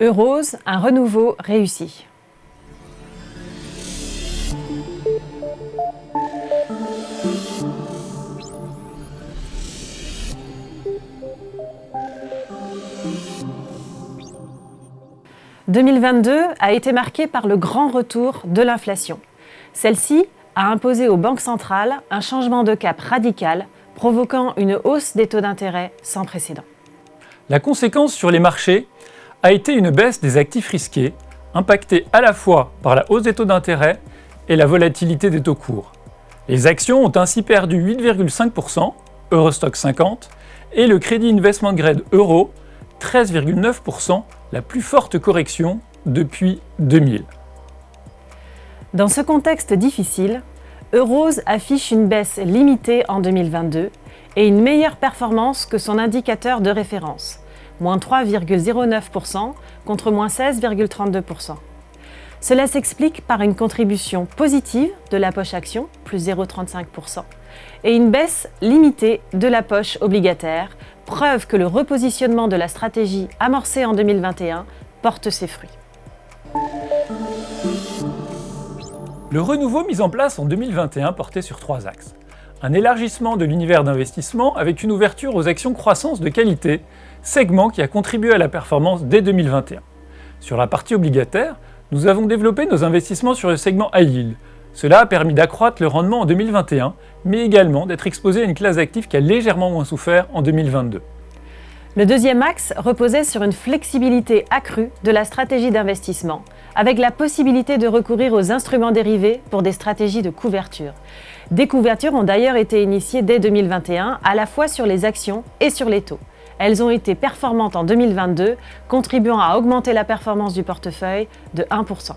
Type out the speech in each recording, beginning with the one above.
Eurose, un renouveau réussi. « 2022 a été marqué par le grand retour de l'inflation. Celle-ci a imposé aux banques centrales un changement de cap radical, provoquant une hausse des taux d'intérêt sans précédent. La conséquence sur les marchés a été une baisse des actifs risqués, impactée à la fois par la hausse des taux d'intérêt et la volatilité des taux courts. Les actions ont ainsi perdu 8,5%, Eurostoxx 50, et le Credit Investment Grade Euro, 13,9%, la plus forte correction depuis 2000. Dans ce contexte difficile, Eurose affiche une baisse limitée en 2022 et une meilleure performance que son indicateur de référence, moins 3,09% contre moins 16,32%. Cela s'explique par une contribution positive de la poche action, plus 0,35%, et une baisse limitée de la poche obligataire, preuve que le repositionnement de la stratégie amorcée en 2021 porte ses fruits. Le renouveau mis en place en 2021 portait sur 3 axes. Un élargissement de l'univers d'investissement avec une ouverture aux actions croissance de qualité, segment qui a contribué à la performance dès 2021. Sur la partie obligataire, nous avons développé nos investissements sur le segment High Yield. Cela a permis d'accroître le rendement en 2021, mais également d'être exposé à une classe d'actifs qui a légèrement moins souffert en 2022. Le deuxième axe reposait sur une flexibilité accrue de la stratégie d'investissement, avec la possibilité de recourir aux instruments dérivés pour des stratégies de couverture. Des couvertures ont d'ailleurs été initiées dès 2021, à la fois sur les actions et sur les taux. Elles ont été performantes en 2022, contribuant à augmenter la performance du portefeuille de 1%.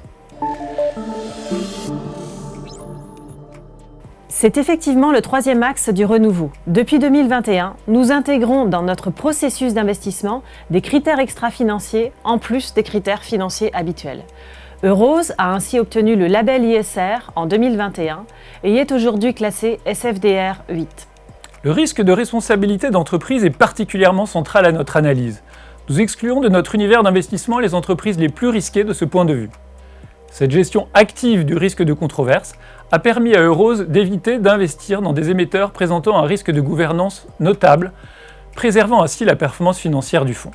C'est effectivement le troisième axe du renouveau. Depuis 2021, nous intégrons dans notre processus d'investissement des critères extra-financiers en plus des critères financiers habituels. Eurose a ainsi obtenu le label ISR en 2021 et y est aujourd'hui classé SFDR 8. Le risque de responsabilité d'entreprise est particulièrement central à notre analyse. Nous excluons de notre univers d'investissement les entreprises les plus risquées de ce point de vue. Cette gestion active du risque de controverse a permis à Eurose d'éviter d'investir dans des émetteurs présentant un risque de gouvernance notable, préservant ainsi la performance financière du fonds.